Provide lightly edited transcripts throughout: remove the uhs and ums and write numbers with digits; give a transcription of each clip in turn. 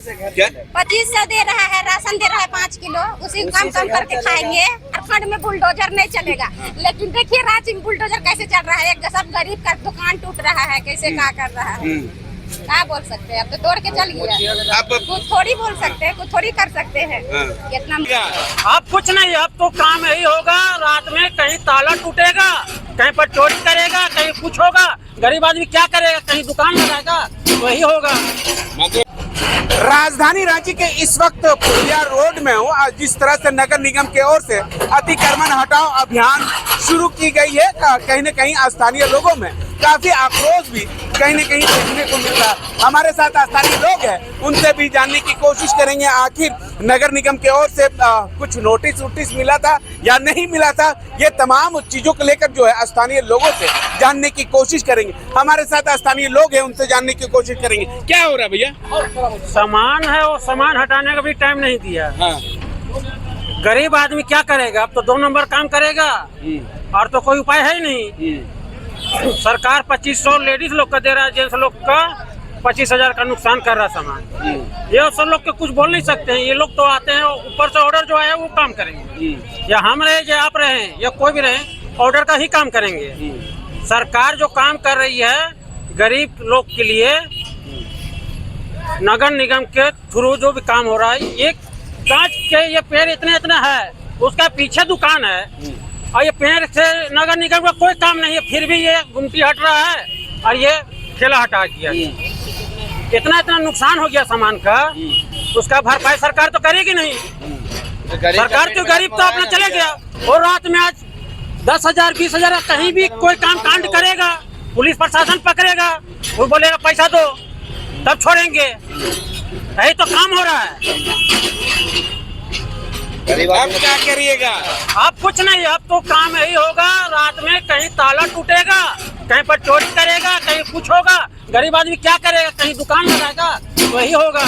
2500 दे रहा है, राशन दे रहा है 5 किलो, उसी को कम करके खाएंगे। झारखंड में बुलडोजर नहीं चलेगा, लेकिन देखिए रांची में बुलडोजर कैसे चल रहा है। एक सब गरीब का दुकान टूट रहा है, कैसे क्या कर रहा है। क्या बोल सकते हैं, अब तो तोड़ के चलिए। आप कुछ थोड़ी बोल सकते हैं, कुछ थोड़ी कर सकते हैं। इतना आप कुछ नहीं, अब तो काम यही होगा, रात में कहीं ताला टूटेगा, कहीं पर चोरी करेगा, कहीं कुछ होगा। गरीब आदमी क्या करेगा, कहीं दुकान लगाएगा, वही होगा। राजधानी रांची के इस वक्त पुलिया रोड में हूँ। जिस तरह से नगर निगम की ओर से अतिक्रमण हटाओ अभियान शुरू की गई है, कहीं न कहीं स्थानीय लोगों में काफी आक्रोश भी कहीं न कहीं देखने को मिल रहा है। हमारे साथ स्थानीय लोग हैं, उनसे भी जानने की कोशिश करेंगे आखिर नगर निगम की ओर से कुछ नोटिस मिला था या नहीं मिला था। ये तमाम चीजों को लेकर जो है स्थानीय लोगों से जानने की कोशिश करेंगे। हमारे साथ स्थानीय लोग हैं, उनसे जानने की कोशिश करेंगे। क्या हो रहा है भैया? सामान है, वो सामान हटाने का भी टाइम नहीं दिया। गरीब आदमी क्या करेगा, अब तो 2 नंबर काम करेगा और तो कोई उपाय है ही नहीं। सरकार 2500 लेडीज लोग का दे रहा है, जेंट्स लोग का 25,000 का नुकसान कर रहा है सामान। ये सब लोग के कुछ बोल नहीं सकते हैं। ये लोग तो आते हैं, ऊपर से ऑर्डर जो है वो काम करेंगे, या हम रहे या आप रहे या कोई भी रहे, ऑर्डर का ही काम करेंगे। सरकार जो काम कर रही है गरीब लोग के लिए, नगर निगम के थ्रू जो भी काम हो रहा है, ये कांच के ये पेड़ इतने है, उसका पीछे दुकान है और ये पेड़ से नगर निगम का कोई काम नहीं है, फिर भी ये गुमटी हट रहा है और ये ठेला हटा दिया। इतना नुकसान हो गया सामान का, उसका भरपाई सरकार तो करेगी नहीं। सरकार तो गरीब तो अपना चले गया, और रात में आज 10,000 20,000 कहीं भी कोई काम कांड करेगा, पुलिस प्रशासन पकड़ेगा, वो बोलेगा पैसा दो तब छोड़ेंगे। यही तो काम हो रहा है। अब क्या करिएगा? आप कुछ नहीं, अब तो काम यही होगा, रात में कहीं ताला टूटेगा, कहीं पर चोरी करेगा, कहीं कुछ होगा। गरीब आदमी क्या करेगा, कहीं दुकान लगाएगा, वही होगा।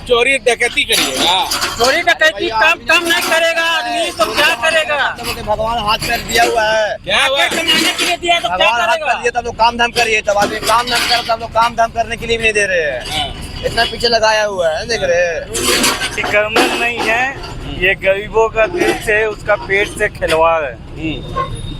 चोरी डकैती करिएगा? चोरी डकैती कम नहीं करेगा आदमी तो क्या करेगा। भगवान हाथ पैर दिया हुआ है, क्या कमाने के लिए दिया तो क्या करेगा। तब लोग काम धाम करिए, तब आदमी काम धाम कर, तब लोग काम धाम करने के लिए भी नहीं दे रहे हैं। इतना पीछे लगाया हुआ है, देख रहे हैं। अतिक्रमण नहीं है, ये गरीबों का दिल से, उसका पेट से खिलवाड़ है।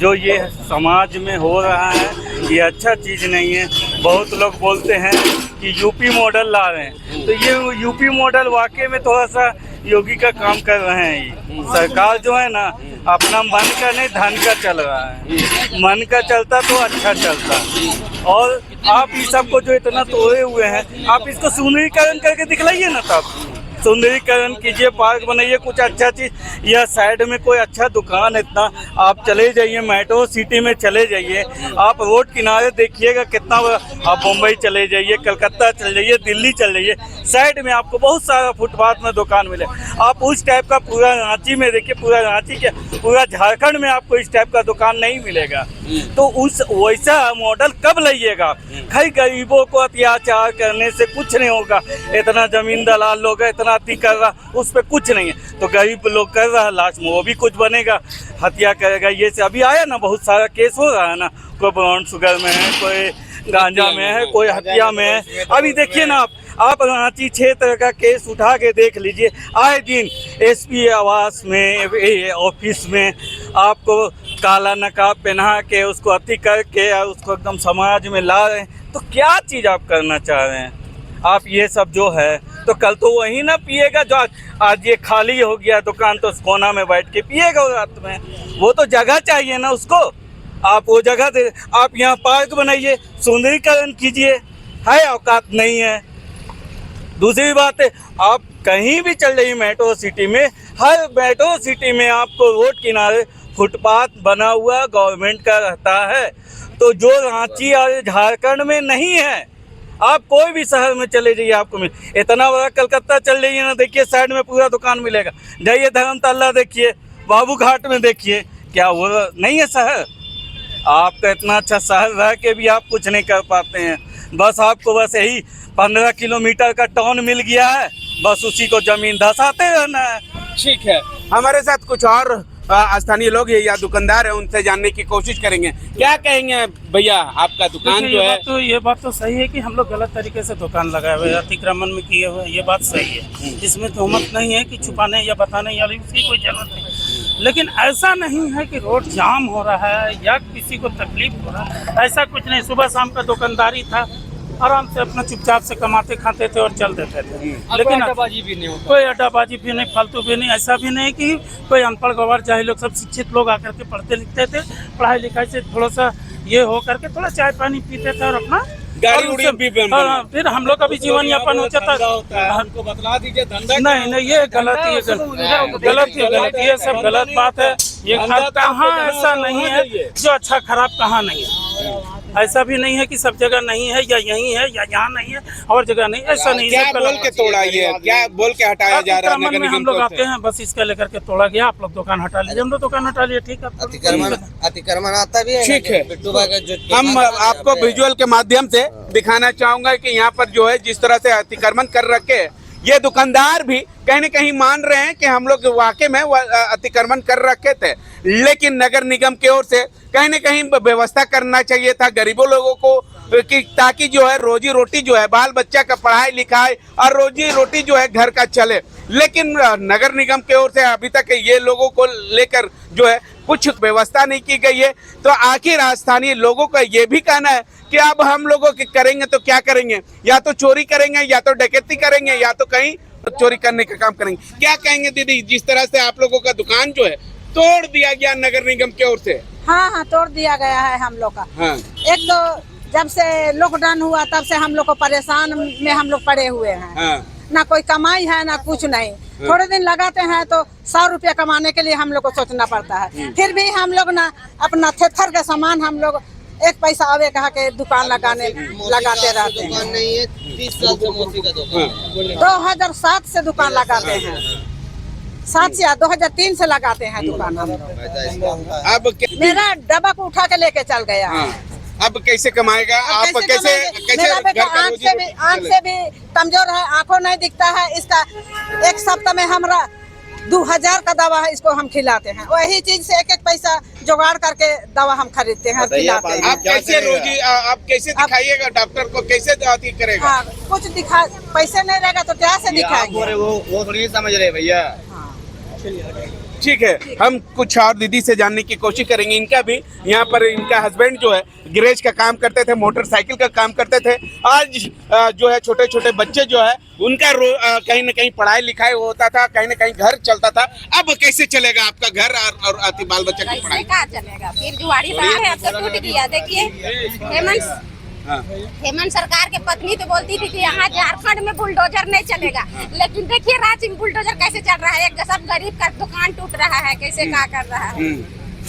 जो ये समाज में हो रहा है ये अच्छा चीज़ नहीं है। बहुत लोग बोलते हैं कि यूपी मॉडल ला रहे हैं, तो ये यूपी मॉडल वाकई में थोड़ा सा योगी का काम कर रहे हैं। ये सरकार जो है ना, अपना मन का नहीं धन का चल रहा है। मन का चलता तो अच्छा चलता। और आप इस सबको जो इतना तोड़े हुए हैं, आप इसको सुंदरीकरण करके दिखलाइए ना, तब सुंदरीकरण कीजिए, पार्क बनाइए, कुछ अच्छा चीज़। या साइड में कोई अच्छा दुकान, इतना आप चले जाइए, मेट्रो सिटी में चले जाइए, आप रोड किनारे देखिएगा कितना। आप मुंबई चले जाइए, कलकत्ता चले जाइए, दिल्ली चले जाइए, साइड में आपको बहुत सारा फुटपाथ में दुकान मिले। आप उस टाइप का पूरा रांची में देखिए, पूरा रांची के पूरा झारखंड में आपको इस टाइप का दुकान नहीं मिलेगा। तो उस वैसा मॉडल कब लाइएगा? खाली गरीबों को अत्याचार करने से कुछ नहीं होगा। इतना जमीन दलाल लोग इतना अति कर रहा, उस पर कुछ नहीं है। तो गरीब लोग कर रहा है, लास्ट में वो भी कुछ बनेगा, हत्या करेगा। ये से अभी आया ना, बहुत सारा केस हो रहा है ना, कोई ब्राउन शुगर में है, कोई गांजा में है, कोई हत्या में है। अभी देखिए ना, आप रांची क्षेत्र का केस उठा के देख लीजिए, आए दिन एसपी आवास में, ऑफिस में आपको काला नकाब पहना के उसको अति करके उसको एकदम समाज में ला रहे हैं। तो क्या चीज़ आप करना चाह रहे हैं? आप ये सब जो है, तो कल तो वही ना पिएगा जो आज ये खाली हो गया दुकान, तो कोना में बैठ के पिएगा रात में। वो तो जगह चाहिए ना उसको, आप वो जगह दे। आप यहाँ पार्क बनाइए, सुंदरीकरण कीजिए, है औकात नहीं है। दूसरी बात है, आप कहीं भी चल जाइए मेट्रो सिटी में, हर मेट्रो सिटी में आपको रोड किनारे फुटपाथ बना हुआ गवर्नमेंट का रहता है। तो जो रांची और झारखंड में नहीं है, आप कोई भी शहर में चले जाइए आपको मिल। इतना बड़ा कलकत्ता चल जाइए ना, देखिए साइड में पूरा दुकान मिलेगा। जाइए धर्मतल्ला देखिए, बाबू घाट में देखिए, क्या वो नहीं है शहर? आपका इतना अच्छा शहर रह के भी आप कुछ नहीं कर पाते हैं। बस आपको बस यही 15 किलोमीटर का टाउन मिल गया है, बस उसी को जमीन धसाते रहना है। ठीक है, हमारे साथ कुछ और स्थानीय लोग है या दुकानदार है, उनसे जानने की कोशिश करेंगे। क्या कहेंगे भैया, आपका दुकान जो है? ये बात तो सही है कि हम लोग गलत तरीके से दुकान लगाए हुए, अतिक्रमण में किए हुए, ये बात सही है। इसमें तोहमत नहीं है कि छुपाने या बताने या उसकी कोई जरूरत नहीं। लेकिन ऐसा नहीं है कि रोड जाम हो रहा है या किसी को तकलीफ हो रहा है, ऐसा कुछ नहीं। सुबह शाम का दुकानदारी था, आराम से अपना चुपचाप से कमाते खाते थे और चल देते थे। लेकिन अड्डाबाजी भी नहीं होता, कोई अड्डाबाजी भी नहीं, फालतू भी नहीं। ऐसा भी नहीं कि कोई अनपढ़ गवार जाहिल लोग, सब शिक्षित लोग आकर के पढ़ते लिखते थे। पढ़ाई लिखाई से थोड़ा सा ये हो करके थोड़ा चाय पानी पीते थे और अपना गाड़ी उड़ी भी फिर हम लोग का भी जीवन यापन हो जाता है। हमको बतला दीजिए धंधा नहीं, ये गलत ही गलत, ये सब गलत बात है। ये कहाँ ऐसा नहीं है जो अच्छा खराब कहाँ नहीं है। ऐसा भी नहीं है कि सब जगह नहीं है या यहीं है या यहाँ नहीं है और जगह नहीं, ऐसा नहीं है। क्या बोल के तोड़ा ये, क्या बोल के हटाया जा रहा है? नगर निगम हम लोग आते हैं बस इसका लेकर के तोड़ा गया, आप लोग दुकान हटा लीजिए, हम लोग दुकान हटा लिए, ठीक है। अतिक्रमण आता भी है, ठीक है। हम आपको विजुअल के माध्यम से दिखाना चाहूंगा कि यहाँ पर जो है जिस तरह से अतिक्रमण कर रखे, ये दुकानदार भी कहीं न कहीं मान रहे हैं कि हम लोग वाकई में अतिक्रमण कर रखे थे, लेकिन नगर निगम की ओर से कहीं न कहीं व्यवस्था करना चाहिए था गरीबों लोगों को, कि ताकि जो है रोजी रोटी जो है बाल बच्चा का पढ़ाई लिखाई और रोजी रोटी जो है घर का चले। लेकिन नगर निगम की ओर से अभी तक ये लोगों को लेकर जो है कुछ व्यवस्था नहीं की गई है। तो आखिर स्थानीय लोगों का ये भी कहना है कि अब हम लोगों के करेंगे तो क्या करेंगे, या तो चोरी करेंगे या तो डकैती करेंगे या तो कहीं चोरी करने का काम करेंगे। क्या कहेंगे दीदी, जिस तरह से आप लोगों का दुकान जो है तोड़ दिया गया नगर निगम की ओर से? हाँ, तोड़ दिया गया है हम लोग का। हाँ। एक तो जब से लॉकडाउन हुआ तब से हम लोग को परेशान में हम लोग पड़े हुए हैं। हाँ। ना कोई कमाई है ना कुछ नहीं। थोड़े दिन लगाते हैं तो 100 रुपया कमाने के लिए हम लोग को सोचना पड़ता है। फिर भी हम लोग ना अपना थेथर का सामान हम लोग एक पैसा आवे कहा के दुकान लगाते रहते हैं। 2007 से दुकान लगाते हैं, 7 या 2003 से लगाते हैं दुकान हम लोग। अब मेरा डब्बा को उठा के लेके चल गया। हाँ। अब कैसे कमाएगा? आप कैसे मेरा बेटा आँख से भी कमजोर है, आंखों नहीं दिखता है। इसका एक सप्ताह में हमारा 2000 का दवा है, इसको हम खिलाते हैं। वही चीज से एक पैसा जुगाड़ करके दवा हम खरीदते हैं, खिलाते हैं। आप कैसे रोजी, आप कैसे दिखाइएगा डॉक्टर को, कैसे अति करेगा? हाँ, कुछ दिखा, पैसे नहीं रहेगा तो क्या से दिखाएंगे? वो थोड़ी समझ रहे भैया। ठीक है, हम कुछ और दीदी से जानने की कोशिश करेंगे। इनका भी यहाँ पर, इनका हस्बैंड जो है गैरेज का काम करते थे, मोटरसाइकिल का काम करते थे। आज जो है छोटे छोटे बच्चे जो है उनका कहीं न कहीं पढ़ाई लिखाई होता था, कहीं न कहीं घर चलता था। अब कैसे चलेगा आपका घर और अति बाल बच्चा की पढ़ाई? कैसे क्या चलेगा? फिर जुआड़ी बाहर है, अब तो टूट गया। देखिए हेमंत सरकार के पत्नी तो बोलती थी कि यहाँ झारखंड में बुलडोजर नहीं चलेगा, लेकिन देखिए रांची में बुलडोजर कैसे चल रहा है। एक सब गरीब का दुकान टूट रहा है, कैसे क्या कर रहा है,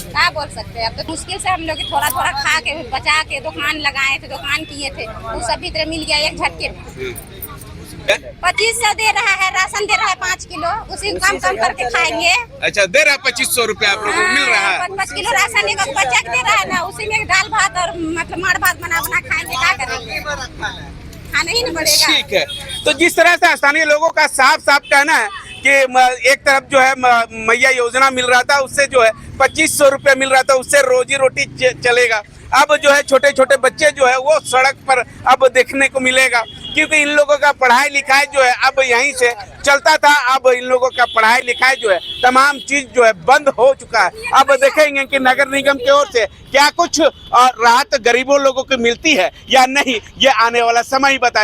क्या बोल सकते हैं। अब तो मुश्किल से हम लोग थोड़ा थोड़ा खा के बचा के दुकान लगाए थे, दुकान किए थे, वो सब भी मिल गया एक झटके में। 2500 दे रहा है, राशन दे रहा है 5 किलो, उसी कम करके खाएंगे। अच्छा, दे रहा है 2500 रुपया आप लोगों को मिल रहा है? 5 किलो राशन एक बच्चा दे रहा है ना, उसी में दाल भात और मतलब माड़ भात बना खाएंगे, क्या करेंगे, खाना ही नहीं पड़ेगा। ठीक है, तो जिस तरह से स्थानीय लोगों का साफ साफ कहना है कि एक तरफ जो है मैया योजना मिल रहा था, उससे जो है 2500 रुपया मिल रहा था, उससे रोजी रोटी चलेगा। अब जो है छोटे छोटे बच्चे जो है वो सड़क पर अब देखने को मिलेगा, क्योंकि इन लोगों का पढ़ाई लिखाई जो है अब यहीं से चलता था। अब इन लोगों का पढ़ाई लिखाई जो है तमाम चीज जो है बंद हो चुका है। अब देखेंगे कि नगर निगम की ओर से क्या कुछ राहत गरीबों लोगों को मिलती है या नहीं, ये आने वाला समय ही बताएगा।